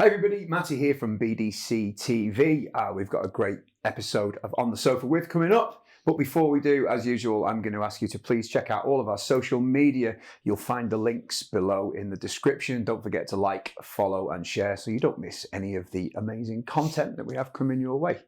Hi everybody, Matty here from BDC TV. We've got a great episode of On the Sofa With coming up. But before we do, as usual, I'm going to ask you to please check out all of our social media. You'll find the links below in the description. Don't forget to like, follow and share so you don't miss any of the amazing content that we have coming your way.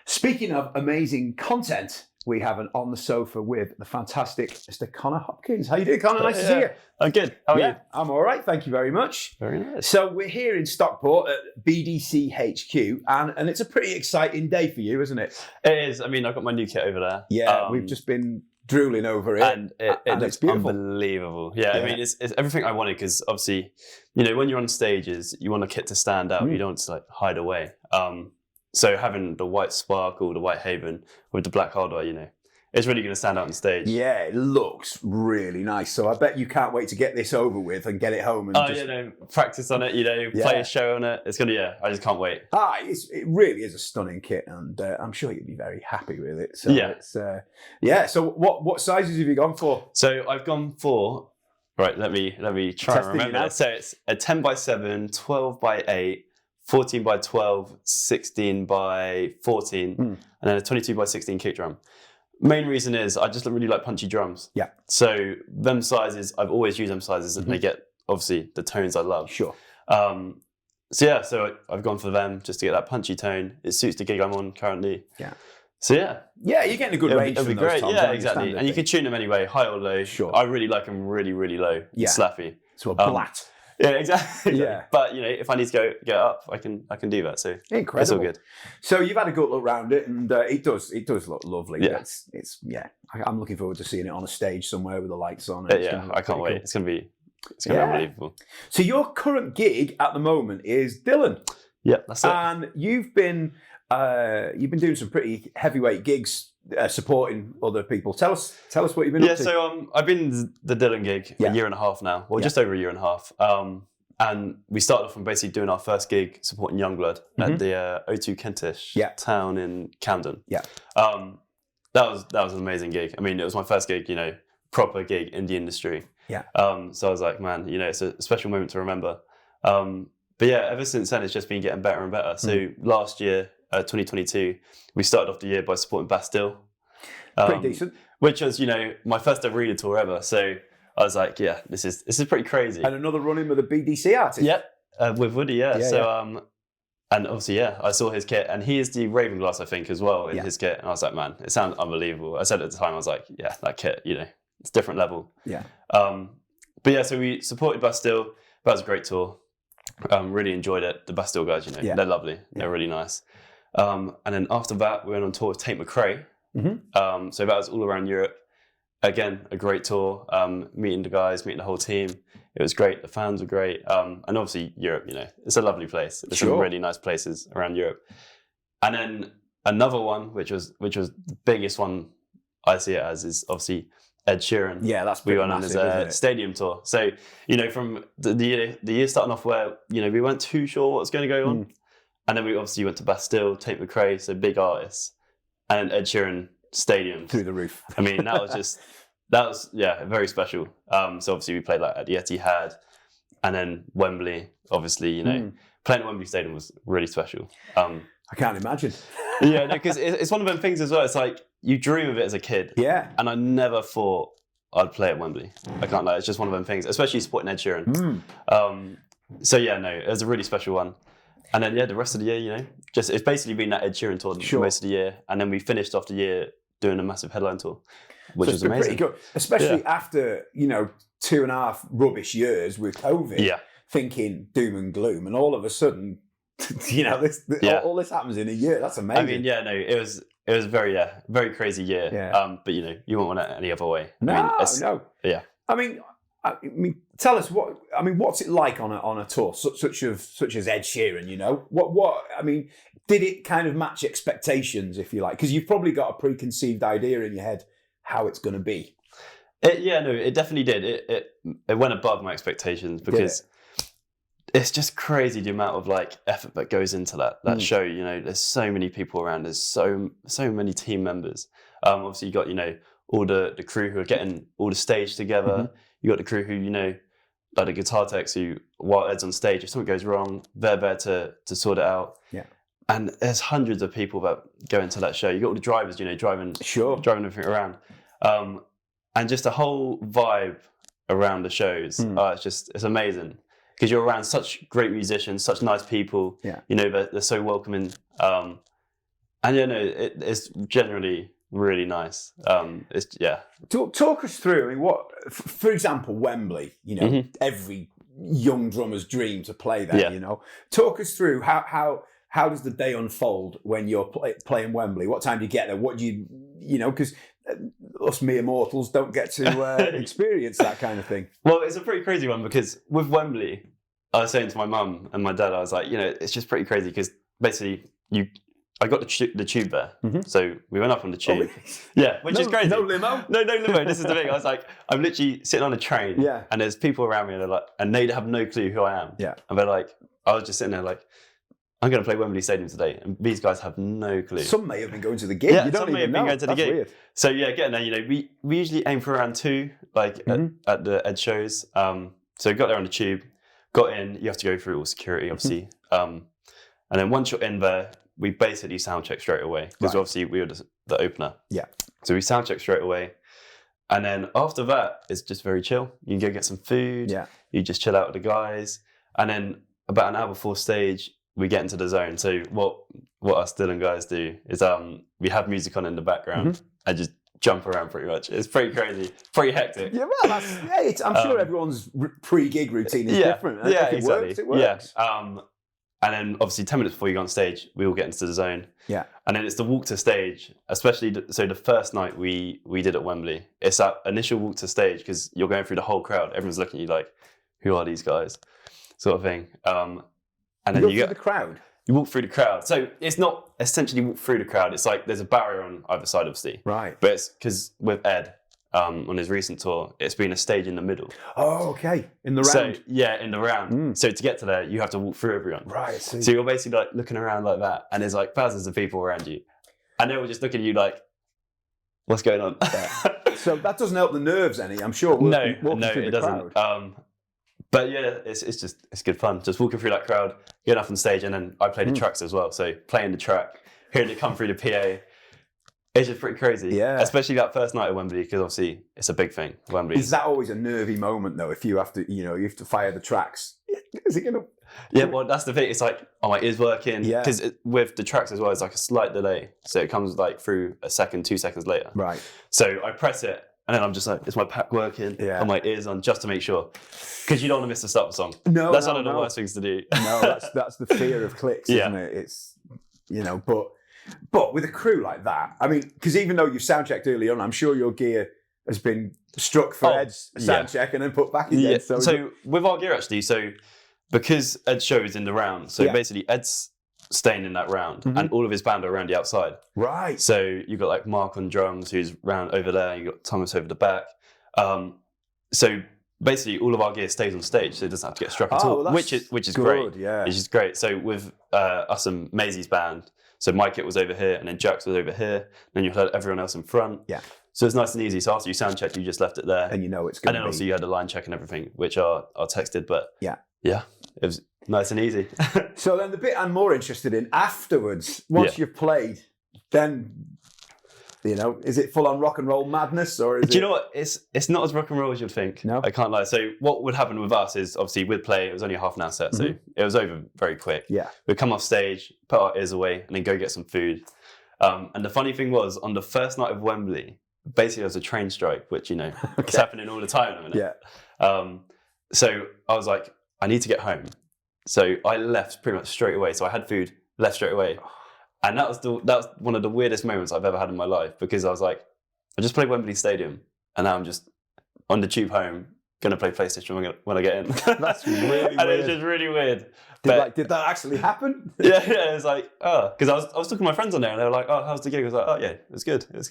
Speaking of amazing content, we have an On the Sofa with the fantastic Mr. Connor Hopkins. How you doing, Connor? Nice to see you. I'm good. How are you? I'm all right. Thank you very much. Very nice. So we're here in Stockport at BDC HQ, and it's a pretty exciting day for you, isn't it? It is. I mean, I've got my new kit over there. Yeah, we've just been drooling over it. And it looks looks unbelievable. Yeah, I mean, it's everything I wanted because obviously, you know, when you're on stages, you want a kit to stand out. You don't want to like hide away. So having the white sparkle, the white haven with the black hardware, you know, it's really going to stand out on stage. Yeah, it looks really nice. So I bet you can't wait to get this over with and get it home and you know, practice on it, you know, play a show on it. It's going to, I just can't wait. It really is a stunning kit, and I'm sure you'll be very happy with it. So So what sizes have you gone for? So I've gone for, right, let me try and remember that. So it's a 10 by 7, 12 by 8, 14 by 12, 16 by 14, and then a 22 by 16 kick drum. Main reason is I just really like punchy drums. Yeah. So them sizes, I've always used them sizes, and they get obviously the tones I love. Sure. So I've gone for them just to get that punchy tone. It suits the gig I'm on currently. Yeah. So yeah, you're getting a good range. It'll be from those great. toms, Yeah, exactly. And you can tune them anyway, high or low. Sure. I really like them really, really low. Yeah. Slappy. So a blat. Yeah, exactly. Yeah. But you know, if I need to get up, I can do that. So incredible. It's all good. So you've had a good look around it, and it does look lovely. Yeah. I'm looking forward to seeing it on a stage somewhere with the lights on. I can't wait. Cool. It's gonna be unbelievable. So your current gig at the moment is Dillon. Yeah, that's it. And you've been doing some pretty heavyweight gigs. Supporting other people. Tell us what you've been up to. So I've been the Dillon gig for a year and a half now. Well, just over a year and a half. And we started off from basically doing our first gig supporting Youngblood at the O2 Kentish town in Camden. Yeah. That was an amazing gig. I mean, it was my first gig, you know, proper gig in the industry. Yeah. So I was like, man, you know, it's a special moment to remember. But yeah, ever since then, it's just been getting better and better. So last year, 2022, we started off the year by supporting Bastille. Pretty decent. Which was, you know, my first arena tour ever. So I was like, yeah, this is pretty crazy. And another run-in with a BDC artist. Yep, with Woody, and obviously, I saw his kit, and he is the Ravenglass, I think, as well, in his kit. And I was like, man, it sounds unbelievable. I said at the time, I was like, yeah, that kit, you know, it's different level. Yeah. But yeah, so we supported Bastille. That was a great tour. Really enjoyed it. The Bastille guys, you know, they're lovely. They're really nice. And then after that, we went on tour with Tate McRae. So that was all around Europe. Again, a great tour. Meeting the guys, meeting the whole team. It was great. The fans were great. And obviously Europe, you know, it's a lovely place. There's some really nice places around Europe. And then another one, which was the biggest one I see it as, is obviously Ed Sheeran. Yeah, that's pretty massive, on his stadium tour. So, you know, from the year starting off where, you know, we weren't too sure what was going to go on. And then we obviously went to Bastille, Tate McRae, so big artists, and Ed Sheeran stadium. Through the roof. I mean, that was very special. So obviously we played like at the Etihad, and then Wembley, obviously, you know, playing at Wembley Stadium was really special. I can't imagine. Yeah, no, because it's one of them things as well. It's like, you dream of it as a kid. Yeah. And I never thought I'd play at Wembley. I can't lie, it's just one of them things, especially supporting Ed Sheeran. So yeah, no, it was a really special one. And then, the rest of the year, you know, it's basically been that Ed Sheeran tour most of the year. And then we finished off the year doing a massive headline tour, which was amazing. Pretty good, especially after, you know, 2.5 rubbish years with COVID, thinking doom and gloom. And all of a sudden, you know, all this happens in a year. That's amazing. I mean, it was a very crazy year. Yeah. But, you know, you won't want it any other way. No. Yeah. I mean, tell us what's it like on a tour such as Ed Sheeran? You know, what I mean, did it kind of match expectations, if you like? Because you've probably got a preconceived idea in your head how it's going to be. It definitely did. It went above my expectations because it's just crazy the amount of like effort that goes into that show. You know, there's so many people around. There's so many team members. Obviously, you got, you know, all the crew who are getting all the stage together. You got the crew who, you know, like the guitar techs who, while Ed's on stage, if something goes wrong, they're there to sort it out. Yeah. And there's hundreds of people that go into that show. You got all the drivers, driving everything around. And just the whole vibe around the shows, it's amazing. Because you're around such great musicians, such nice people. Yeah. They're so welcoming. And it's generally really nice. Talk us through. I mean, what, for example, Wembley. Every young drummer's dream to play there. Yeah. Talk us through how does the day unfold when you're playing Wembley? What time do you get there? What do you because us mere mortals don't get to experience that kind of thing. Well, it's a pretty crazy one because with Wembley, I was saying to my mum and my dad, I was like, it's just pretty crazy because basically I got the tube there. Mm-hmm. So we went up on the tube. Which is crazy. No limo? No limo. This is the thing. I was like, I'm literally sitting on a train and there's people around me and they're like, and they have no clue who I am. Yeah. And they're like, I was just sitting there like, I'm going to play Wembley Stadium today. And these guys have no clue. Some may have been going to the gig. Yeah, you don't some may have been going to the gig. Weird. So getting there, we usually aim for around 2, like at the Ed shows. So got there on the tube, got in, you have to go through all security, obviously. And then once you're in there, we basically sound check straight away. Because obviously we were the opener. Yeah. So we sound check straight away. And then after that, it's just very chill. You can go get some food. Yeah. You just chill out with the guys. And then about an hour before stage, we get into the zone. So what us Dylan guys do is we have music on in the background and just jump around pretty much. It's pretty crazy, pretty hectic. Yeah, well, I'm sure everyone's pre-gig routine is different. Yeah, if exactly. It works. Yeah. And then obviously 10 minutes before you go on stage, we all get into the zone. Yeah. And then it's the walk to stage, especially so the first night we did at Wembley. It's that initial walk to stage because you're going through the whole crowd. Everyone's looking at you like, who are these guys? Sort of thing. And then you get the crowd. You walk through the crowd. So it's not essentially walk through the crowd. It's like there's a barrier on either side, obviously. Right. But it's because with Ed, on his recent tour, it's been a stage in the middle. Oh, okay. In the round. So, in the round. So to get to there, you have to walk through everyone. Right. So you're basically like looking around like that, and there's like thousands of people around you, and they were just looking at you like, "What's going on?" So that doesn't help the nerves any. I'm sure. No, it doesn't. But it's good fun. Just walking through that crowd, getting up on stage, and then I play the tracks as well. So playing the track, hearing it come through the PA, it's just pretty crazy. Yeah. Especially that first night at Wembley, because obviously it's a big thing. Wembley. Is that always a nervy moment though? If you have to, you have to fire the tracks. Is it gonna? Yeah, well, that's the thing. It's like, my ears working. Yeah. Because with the tracks as well, it's like a slight delay, so it comes like through a second, 2 seconds later. Right. So I press it. And then I'm just like, is my pack working? Yeah. Are my ears on, just to make sure? Because you don't want to miss the start of the song. No, that's one of the worst things to do. No, that's the fear of clicks, isn't it? It's, but with a crew like that, I mean, because even though you've sound checked early on, I'm sure your gear has been struck for Ed's sound check and then put back again. Yeah. So with our gear actually, because Ed's show is in the round, basically Ed's staying in that round and all of his band are around the outside. Right. So you've got like Mark on drums who's round over there, you've got Thomas over the back. So basically all of our gear stays on stage, so it doesn't have to get struck at all, which is good, great. Yeah. Which is great. So with us and Maisie's band, so my kit was over here and then Jack's was over here, then you had everyone else in front. Yeah. So it's nice and easy. So after you sound checked, you just left it there. And it's good. And then also you had the line check and everything, which are texted, but yeah, it was nice and easy. So then the bit I'm more interested in afterwards, once you've played, then, is it full on rock and roll madness or is Do you know what? It's not as rock and roll as you'd think. No. I can't lie. So what would happen with us is obviously we'd play, it was only a half an hour set, so it was over very quick. Yeah. We'd come off stage, put our ears away and then go get some food. And the funny thing was, on the first night of Wembley, basically there was a train strike, which, it's happening all the time at the minute. Yeah. So I was like, I need to get home. So I left pretty much straight away. So I had food, left straight away. And that was one of the weirdest moments I've ever had in my life, because I was like, I just played Wembley Stadium and now I'm just on the tube home, going to play PlayStation when I get in. That's really weird. And it was just really weird. Did that actually happen? Yeah, it was like, because I was talking to my friends on there and they were like, oh, how's the gig? I was like, oh yeah, it's good, It's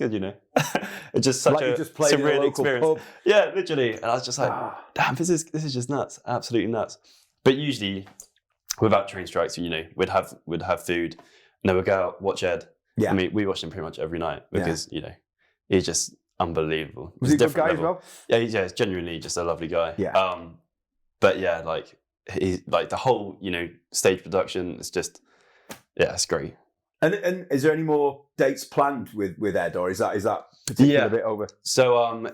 just such a surreal experience. Pub. Yeah, literally. And I was just like, damn, this is just nuts, absolutely nuts. But usually, without train strikes, we'd have food, and then we'd go out, watch Ed. Yeah. I mean, we watched him pretty much every night because he's just unbelievable. Was he a good guy as well? Yeah, he's genuinely just a lovely guy. Yeah. but yeah, like he's like the whole, stage production. It's just, yeah, it's great. And is there any more dates planned with Ed, or is that particular bit over? So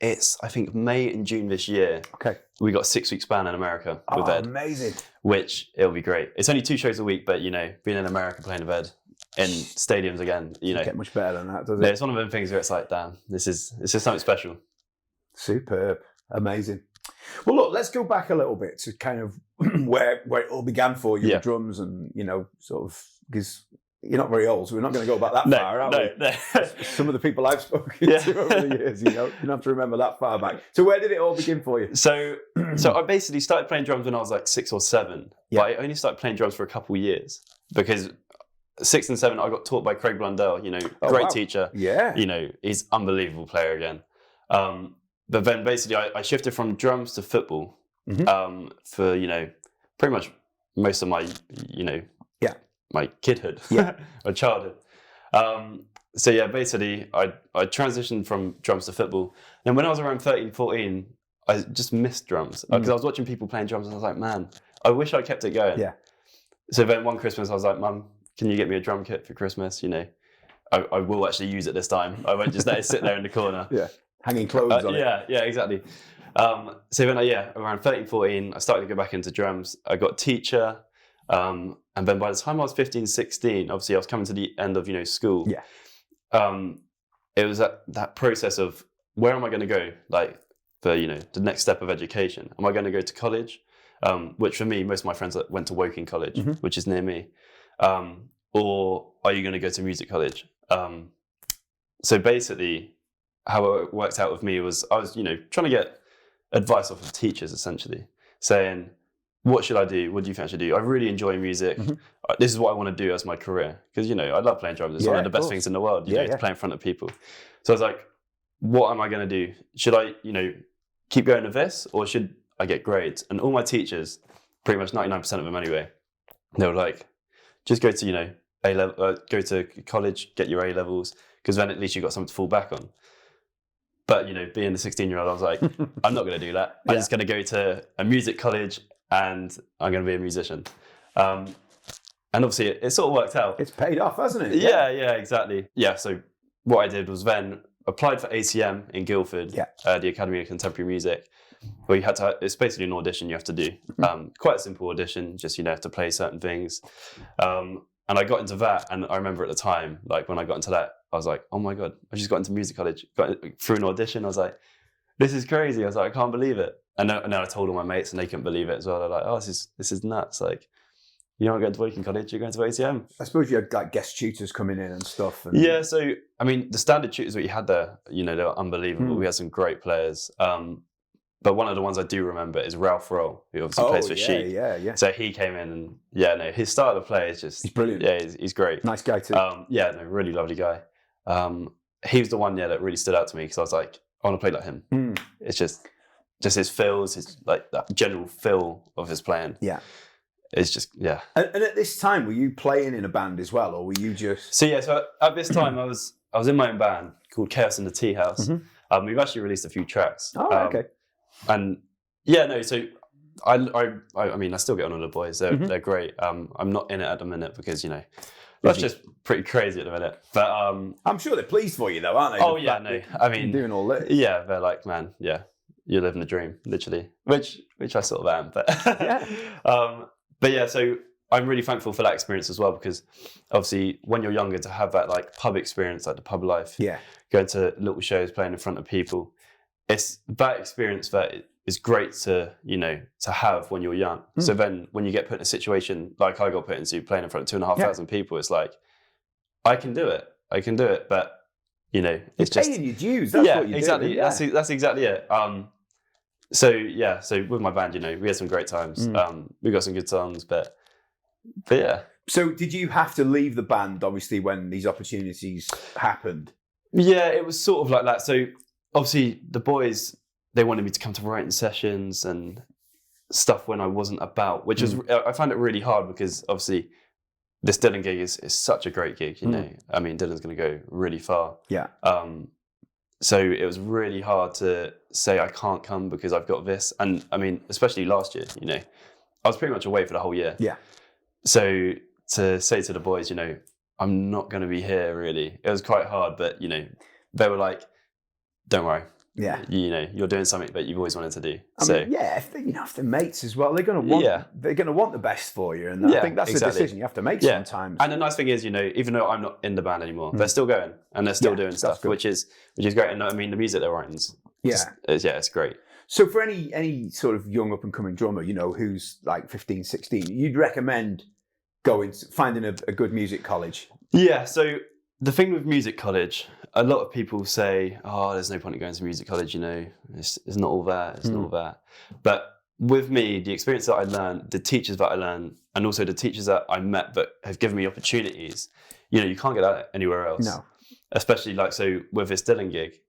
it's I think May and June this year. Okay. We got 6 weeks ban in America with Ed. Amazing. Which it'll be great. It's only 2 shows a week, but being in America playing with Ed in stadiums again, Doesn't get much better than that, does it? It's one of them things where it's like, damn, it's just something special. Superb. Amazing. Well, look, let's go back a little bit to kind of where it all began for you, with drums, and sort of, because you're not very old, so we're not going to go back that far, are we? No. Some of the people I've spoken to over the years, you don't have to remember that far back. So where did it all begin for you? So I basically started playing drums when I was like 6 or 7, but I only started playing drums for a couple of years because 6 and 7 I got taught by Craig Blundell, great teacher. Yeah. He's unbelievable player again. But then basically I shifted from drums to football for, pretty much most of my, my kidhood or childhood. So yeah, basically I transitioned from drums to football. And when I was around 13, 14, I just missed drums because I was watching people playing drums and I was like, man, I wish I kept it going. Yeah. So then one Christmas I was like, Mum, can you get me a drum kit for Christmas? I will actually use it this time. I won't just let it sit there in the corner. Yeah. Hanging clothes on it. Yeah, exactly. So then around 13, 14, I started to go back into drums. I got a teacher. And then by the time I was 15, 16, obviously I was coming to the end of, school. Yeah. It was that process of where am I going to go? Like for, the next step of education. Am I going to go to college? Which for me, most of my friends went to Woking College, which is near me. Or are you going to go to music college? So basically how it worked out with me was I was, trying to get advice off of teachers essentially saying, what should I do? What do you think I should do? I really enjoy music. This is what I want to do as my career. Because, I love playing drums. It's one of the best things in the world, to play in front of people. So I was like, what am I going to do? Should I, keep going with this or should I get grades? And all my teachers, pretty much 99% of them anyway, they were like, just go to, A-level, go to college, get your A-levels, because then at least you've got something to fall back on. But, being the 16-year-old, I was like, I'm not going to do that. I'm just going to go to a music college and I'm going to be a musician. And obviously it sort of worked out. It's paid off, hasn't it? Yeah, exactly. Yeah, so what I did was then applied for ACM in Guildford, the Academy of Contemporary Music, where you had to, it's basically an audition you have to do. Quite a simple audition, just, have to play certain things. And I got into that, and I remember at the time, like when I got into that, I was like, oh my God, I just got into music college, got through an audition. I was like, this is crazy. I was like, I can't believe it. And then I told all my mates and they couldn't believe it as well. They're like, oh, this is nuts. Like, you're not going to Woking College, you're going to ACM. I suppose you had like guest tutors coming in and stuff. And... Yeah, so, I mean, the standard tutors that you had there, they were unbelievable. We had some great players. But one of the ones I do remember is Ralph Roll, who obviously plays for Chic. Yeah. So he came in and, his style of play is just... He's brilliant. Yeah, he's great. Nice guy too. Really lovely guy. He was the one, that really stood out to me because I was like, I want to play like him. It's just his feels, his like that general feel of his playing. Yeah. It's just, yeah. And at this time, were you playing in a band as well, or were you just... So at this time, I was in my own band called Chaos in the Tea House. We've actually released a few tracks. Oh, okay. And so I mean, I still get on with the boys. They're great. I'm not in it at the minute because, that's just pretty crazy at the minute. But I'm sure they're pleased for you though, aren't they? Oh yeah, no. I mean, you're doing all this. Yeah, they're like, man, yeah, you're living the dream, literally. Which I sort of am. But but yeah, so I'm really thankful for that experience as well because obviously when you're younger to have that like pub experience, like the pub life, going to little shows, playing in front of people, it's that experience that is great to to have when you're young. So then when you get put in a situation like I got put into, playing in front of 2,500 people, it's like I can do it, but it's just paying your dues. That's what you exactly. do, That's exactly it. So with my band, we had some great times. We got some good songs, but yeah. So did you have to leave the band obviously when these opportunities happened? Yeah, it was sort of like that. So obviously the boys, they wanted me to come to writing sessions and stuff when I wasn't about, which is, I found it really hard because obviously this Dylan gig is such a great gig, I mean, Dylan's going to go really far. Yeah. So it was really hard to say I can't come because I've got this. And I mean, especially last year, you know, I was pretty much away for the whole year. Yeah. So to say to the boys, you know, I'm not going to be here really. It was quite hard, but you know, they were like, don't worry. Yeah. You know, you're doing something that you've always wanted to do. I mean, if they're mates as well, they're going to want the best for you. And I think that's the decision you have to make sometimes. And the nice thing is, you know, even though I'm not in the band anymore, they're still going and they're still doing stuff, which is great. And I mean, the music they're writing it's great. So for any sort of young up and coming drummer, you know, who's like 15, 16, you'd recommend finding a good music college? Yeah. So the thing with music college, a lot of people say, oh, there's no point in going to music college, you know, it's not all that, it's not all that. But with me, the experience that I learned, the teachers that I learned, and also the teachers that I met that have given me opportunities, you know, you can't get that anywhere else. No. Especially like, so with this Dylan gig,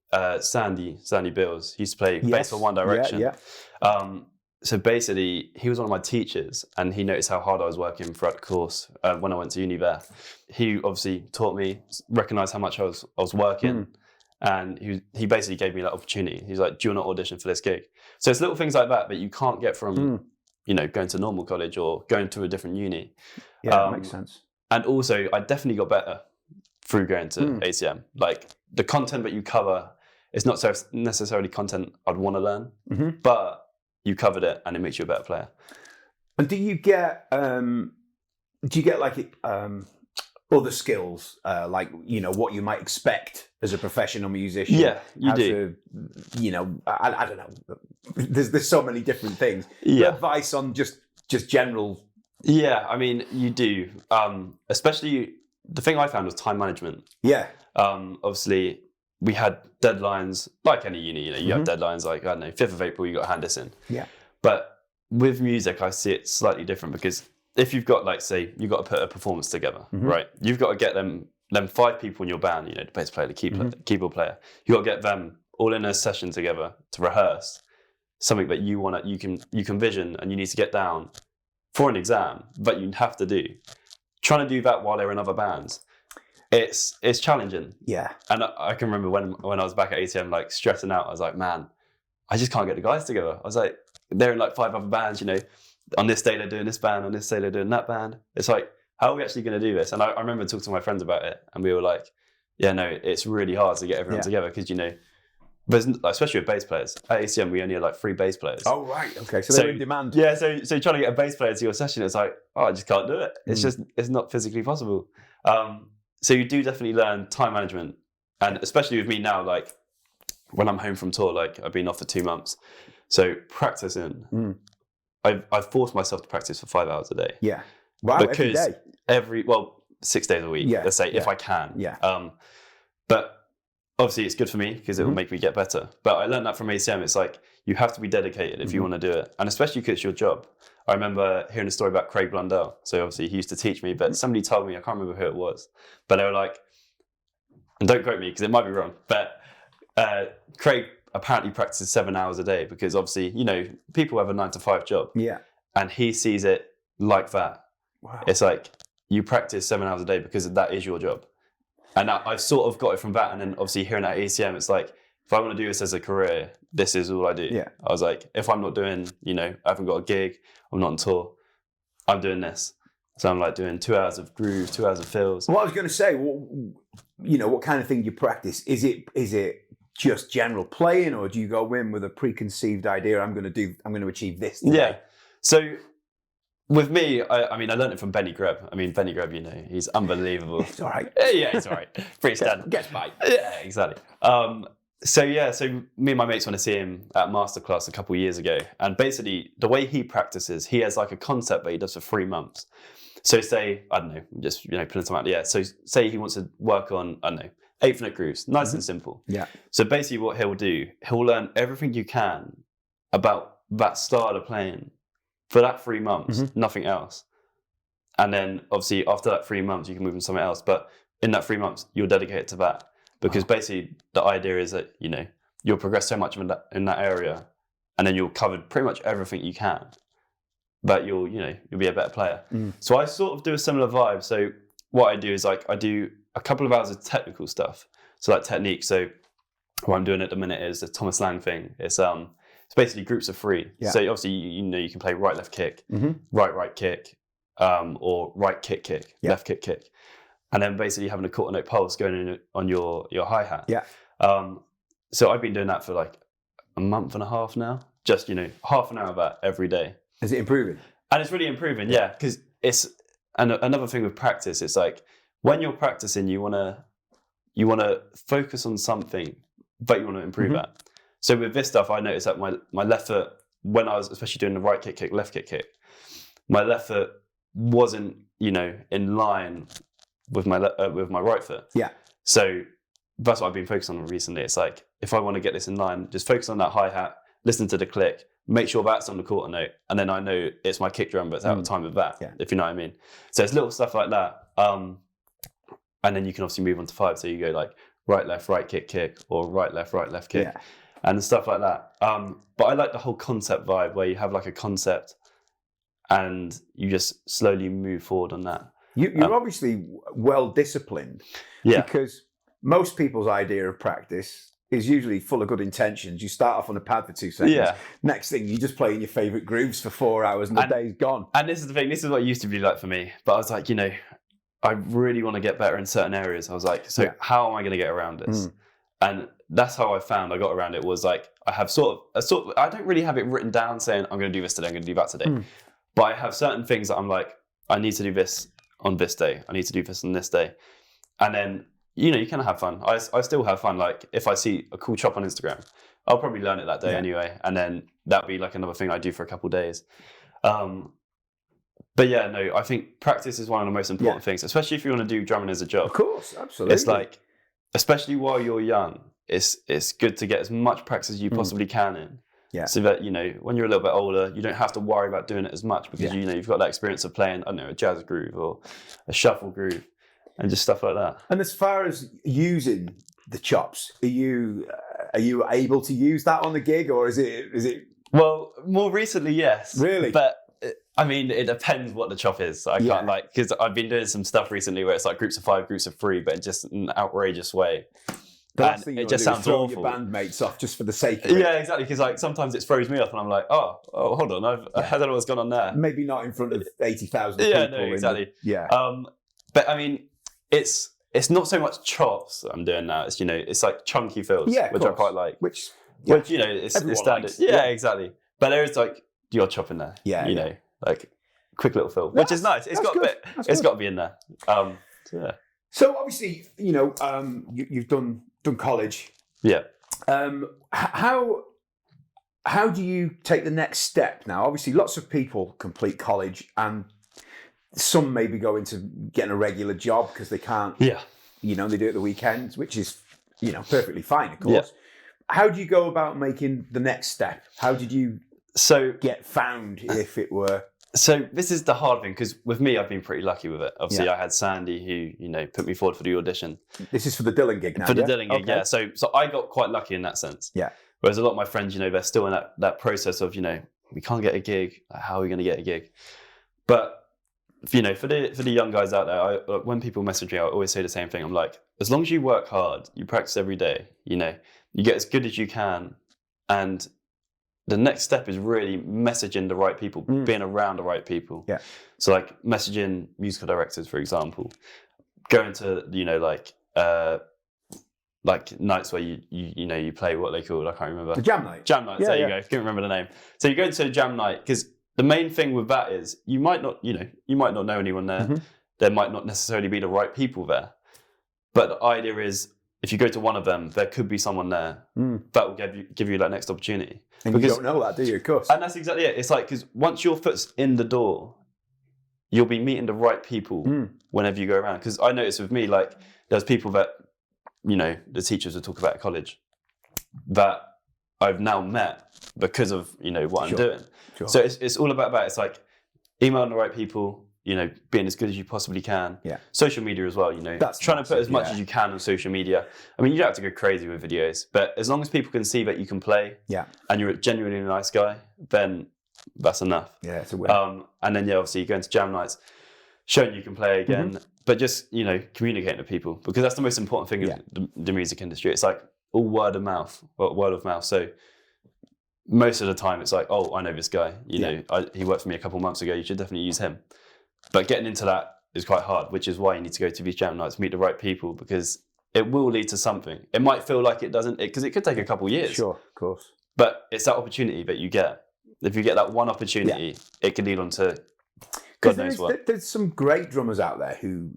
Sandy Bills, he used to play bass for One Direction. Yeah. So basically, he was one of my teachers, and he noticed how hard I was working throughout the course when I went to uni there. He obviously taught me, recognised how much I was working, and he basically gave me that opportunity. He's like, "Do you want to audition for this gig?" So it's little things like that you can't get from, you know, going to normal college or going to a different uni. Yeah, that makes sense. And also, I definitely got better through going to ACM. Like the content that you cover is not so necessarily content I'd want to learn, but you covered it and it makes you a better player. And do you get like other skills, like, you know, what you might expect as a professional musician? Yeah, you do. You know, I don't know. There's so many different things. Yeah. Advice on just general. Yeah, I mean, you do. Especially the thing I found was time management. Yeah. Obviously, we had deadlines, like any uni, you know, you have deadlines like, I don't know, 5th of April, you got to hand this in. Yeah. But with music, I see it slightly different because if you've got, like, say, you've got to put a performance together, right? You've got to get them 5 people in your band, you know, the bass player, the keyboard player. You've got to get them all in a session together to rehearse something that you can vision and you need to get down for an exam, but you have to do. Trying to do that while they're in other bands, it's challenging. Yeah. And I can remember when I was back at ATM, like stressing out, I was like, man, I just can't get the guys together. I was like, they're in like 5 other bands, you know, on this day they're doing this band, on this day they're doing that band. It's like, how are we actually going to do this? And I remember talking to my friends about it and we were like, yeah, no, it's really hard to get everyone together because, you know, but especially with bass players. At ACM, we only had like 3 bass players. Oh, right. Okay. So they're in demand. Yeah. So trying to get a bass player to your session, it's like, oh, I just can't do it. It's not physically possible. So you do definitely learn time management. And especially with me now, like when I'm home from tour, like I've been off for 2 months. So practicing, I've forced myself to practice for 5 hours a day. Yeah. Wow, because every day? 6 days a week, let's say, if I can. Yeah. But obviously it's good for me because it will make me get better. But I learned that from ACM. It's like, you have to be dedicated if you want to do it. And especially because it's your job. I remember hearing a story about Craig Blundell. So obviously he used to teach me, but somebody told me, I can't remember who it was, but they were like, and don't quote me because it might be wrong, but Craig apparently practices 7 hours a day because obviously, you know, people have a 9 to 5 job. Yeah. And he sees it like that. Wow. It's like, you practice 7 hours a day because that is your job. And I've sort of got it from that. And then obviously hearing at ACM, it's like, if I want to do this as a career, this is all I do. Yeah. I was like, if I'm not doing, you know, I haven't got a gig, I'm not on tour, I'm doing this. So I'm like doing 2 hours of groove, 2 hours of fills. Well, I was going to say, you know, what kind of thing you practice? Is it just general playing, or do you go in with a preconceived idea? I'm going to achieve this today? Yeah. So with me, I mean, I learned it from Benny Greb. I mean, Benny Greb, you know, he's unbelievable. It's all right. Yeah, he's all right. Pretty standard. Gets by. Yeah, exactly. So me and my mates went to see him at Masterclass a couple of years ago. And basically, the way he practices, he has like a concept that he does for 3 months. So say, I don't know, just, you know, pulling something out the air. So say he wants to work on, I don't know, 8th-note grooves, nice and simple. Yeah. So basically what he'll do, he'll learn everything you can about that style of playing for that 3 months, nothing else. And then obviously after that 3 months, you can move on to something else. But in that 3 months, you'll dedicate it to that. Because basically the idea is that, you know, you'll progress so much in that area and then you'll cover pretty much everything you can. But you'll be a better player. So I sort of do a similar vibe. So what I do is like, I do a couple of hours of technical stuff. So like technique. So what I'm doing at the minute is the Thomas Lang thing. It's basically groups of 3. Yeah. So obviously you can play right left kick, right kick, or right kick kick, left kick kick, and then basically having a quarter note pulse going in on your hi hat. Yeah. So I've been doing that for like a month and a half now. Just half an hour of that every day. Is it improving? And it's really improving, yeah. Because it's another thing with practice. It's like when you're practicing, you wanna focus on something, but you want to improve at. So with this stuff, I noticed that my left foot, when I was especially doing the right kick kick, left kick kick, my left foot wasn't in line with my right foot. Yeah. So that's what I've been focusing on recently. It's like if I want to get this in line, just focus on that hi hat, listen to the click, make sure that's on the quarter note, and then I know it's my kick drum, but it's out of time with that. Yeah. If you know what I mean. So it's little stuff like that. And then you can obviously move on to 5. So you go like right, left, right kick kick, or right, left kick, and stuff like that. But I like the whole concept vibe where you have like a concept and you just slowly move forward on that. You're obviously well disciplined. Yeah. Because most people's idea of practice is usually full of good intentions. You start off on a pad for 2 seconds. Yeah. Next thing, you just playing your favourite grooves for 4 hours and the day's gone. And this is the thing. This is what it used to be like for me. But I was like, I really want to get better in certain areas. I was like, how am I going to get around this? And that's how I found I got around it, was like, I have I don't really have it written down saying, I'm going to do this today, I'm going to do that today. But I have certain things that I'm like, I need to do this on this day. I need to do this on this day. And then, you can have fun. I still have fun. Like if I see a cool chop on Instagram, I'll probably learn it that day anyway. And then that'll be like another thing I do for a couple of days. But yeah, no, I think practice is one of the most important things, especially if you want to do drumming as a job. Of course, absolutely. It's like, especially while you're young, it's good to get as much practice as you possibly can in. Yeah. So that, when you're a little bit older, you don't have to worry about doing it as much because, you've got that experience of playing, I don't know, a jazz groove or a shuffle groove and just stuff like that. And as far as using the chops, are you able to use that on the gig, or is it? Well, more recently, yes. Really? But I mean, it depends what the chop is. I can't because I've been doing some stuff recently where it's like groups of 5, groups of 3, but in just an outrageous way. The last thing you just sounds throw awful. Your bandmates off just for the sake of it. Yeah, exactly. Because like sometimes it throws me off, and I'm like, oh, hold on, I don't know what's gone on there. Maybe not in front of 80,000 people. Yeah, no, exactly. But I mean, it's not so much chops that I'm doing now. It's it's like chunky fills, which I quite like. Which it's standard. Likes. Yeah, exactly. But there is like your chop in there. Yeah, like quick little fill, which is nice. It's got to be in there. So obviously, you've done college. Yeah. How do you take the next step now? Obviously, lots of people complete college, and some maybe go into getting a regular job because they can't. Yeah. They do it at the weekends, which is perfectly fine, of course. Yeah. How do you go about making the next step? How did you get found, if it were? So this is the hard thing, because with me, I've been pretty lucky with it. Obviously, I had Sandy who, put me forward for the audition. This is for the Dylan gig now, For the Dylan gig, yeah. So I got quite lucky in that sense. Yeah. Whereas a lot of my friends, they're still in that process of, we can't get a gig. How are we going to get a gig? But, for the young guys out there, when people message me, I always say the same thing. I'm like, as long as you work hard, you practice every day, you get as good as you can, and the next step is really messaging the right people, being around the right people. Yeah. So like messaging musical directors, for example, going to like nights where you play what they called, I can't remember. The jam night. Jam nights. There you go. Can't remember the name. So you go to a jam night, because the main thing with that is you might not know anyone there. Mm-hmm. There might not necessarily be the right people there. But the idea is, if you go to one of them, there could be someone there that will give you that next opportunity. And you don't know that, do you, of course? And that's exactly it. It's like, because once your foot's in the door, you'll be meeting the right people whenever you go around. Because I noticed with me, like, there's people that, the teachers would talk about at college that I've now met because of, what I'm doing. Sure. So it's all about that. It's like emailing the right people, being as good as you possibly can. Yeah. Social media as well, That's trying to put as much as you can on social media. I mean, you don't have to go crazy with videos, but as long as people can see that you can play, and you're a genuinely nice guy, then that's enough. Yeah, it's a win. And then obviously you go into jam nights, showing you can play again, but just communicating with people, because that's the most important thing in the music industry. It's like, all word of mouth. So most of the time it's like, oh, I know this guy. You know, he worked for me a couple of months ago. You should definitely use him. But getting into that is quite hard, which is why you need to go to these jam nights, meet the right people, because it will lead to something. It might feel like it doesn't, because it could take a couple of years. Sure, of course. But it's that opportunity that you get. If you get that one opportunity, it can lead on to God knows what. There's some great drummers out there who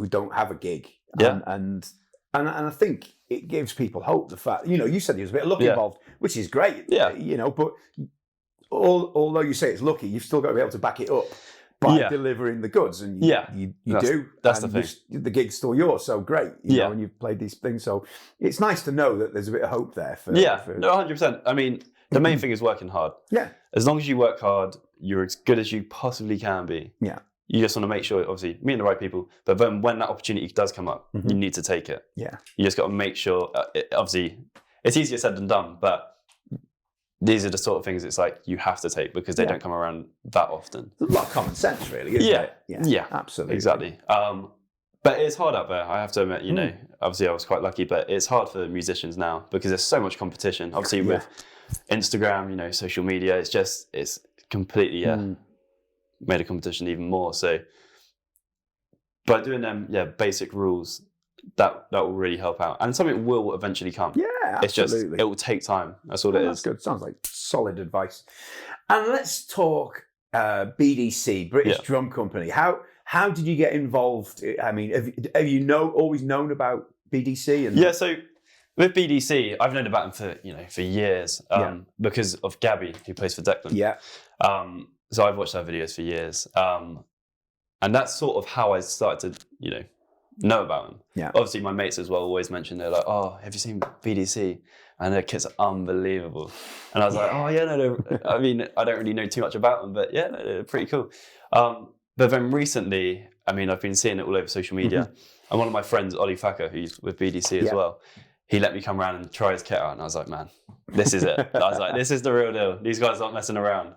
don't have a gig. And I think it gives people hope. The fact, you said there was a bit of luck involved, which is great. Yeah. But although you say it's lucky, you've still got to be able to back it up by delivering the goods, and you do. That's the thing. The gig's still yours, so great. You know, and you've played these things, so it's nice to know that there's a bit of hope there. No, 100%. I mean, the main thing is working hard. Yeah. As long as you work hard, you're as good as you possibly can be. Yeah. You just want to make sure, obviously, meeting the right people. But then when that opportunity does come up, you need to take it. Yeah. You just got to make sure. Obviously, it's easier said than done, but these are the sort of things it's like you have to take because they don't come around that often. There's a lot of common sense, really, isn't it? Yeah, absolutely. Exactly. But it's hard out there, I have to admit, obviously I was quite lucky, but it's hard for musicians now because there's so much competition. Obviously with Instagram, social media, it's completely made a competition even more. So by doing them, basic rules, that will really help out. And something will eventually come. Yeah, absolutely. It's just, it will take time. That's all it is. That's good. Sounds like solid advice. And let's talk BDC, British Drum Company. How did you get involved? I mean, have you always known about BDC? Yeah, so with BDC, I've known about them for years because of Gabby, who plays for Declan. Yeah. So I've watched her videos for years. And that's sort of how I started to, know about them. Yeah. Obviously, my mates as well always mention, they're like, oh, have you seen BDC? And their kits are unbelievable. And I was like, oh, yeah, no, I mean, I don't really know too much about them, but yeah, they're pretty cool. But then recently, I mean, I've been seeing it all over social media. And one of my friends, Ollie Thacker, who's with BDC as well, he let me come around and try his kit out. And I was like, man, this is it. I was like, this is the real deal. These guys aren't messing around.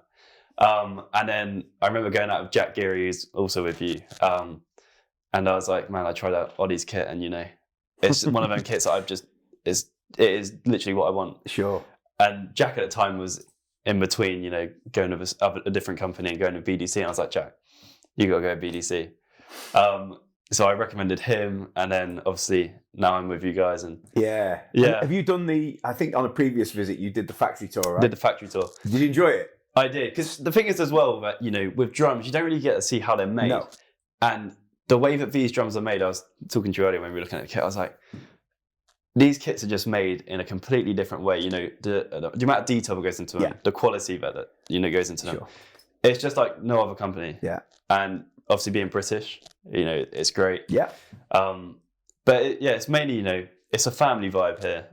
And then I remember going out with Jack Geary, who's also with you. And I was like, man, I tried out Ollie's kit and, it's one of them kits that it is literally what I want. Sure. And Jack at the time was in between, going with a different company and going to BDC. And I was like, Jack, you got to go to BDC. So I recommended him. And then obviously now I'm with you guys. And yeah. Have you done I think on a previous visit, you did the factory tour, right? Did the factory tour. Did you enjoy it? I did. Because the thing is as well that, with drums, you don't really get to see how they're made. No. And the way that these drums are made, I was talking to you earlier when we were looking at the kit, I was like, these kits are just made in a completely different way. The amount of detail that goes into them, the quality that goes into them. It's just like no other company. Yeah. And obviously being British, it's great. Yeah. But it's mainly, it's a family vibe here.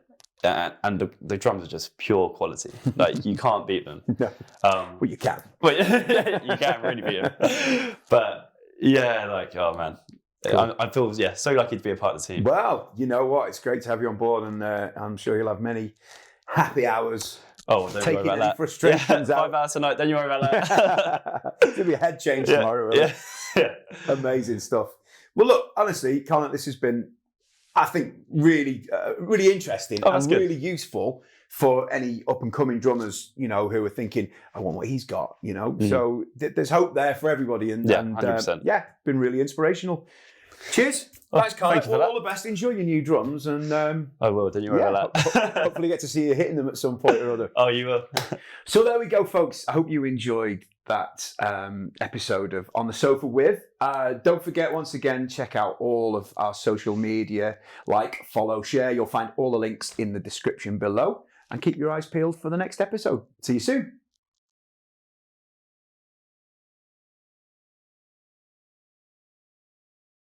And the drums are just pure quality. Like, you can't beat them. No. Well, you can. Well, you can really beat them. But yeah, like, oh man. Cool. I feel, so lucky to be a part of the team. Well, you know what? It's great to have you on board, and I'm sure you'll have many happy hours. Oh, don't worry about that. Frustrations out. 5 hours a night, then you worry about that. It'll be a head change tomorrow. Yeah. Amazing stuff. Well, look, honestly, Connor, this has been, I think, really, really interesting and really useful for any up-and-coming drummers, who are thinking, I want what he's got, So there's hope there for everybody. And 100%. Been really inspirational. Cheers. Thanks, Connor. All the best. Enjoy your new drums. And I will. Don't you worry about that. Hopefully get to see you hitting them at some point or other. Oh, you will. So there we go, folks. I hope you enjoyed that episode of On the Sofa With. Don't forget, once again, check out all of our social media. Like, follow, share. You'll find all the links in the description below. And keep your eyes peeled for the next episode. See you soon.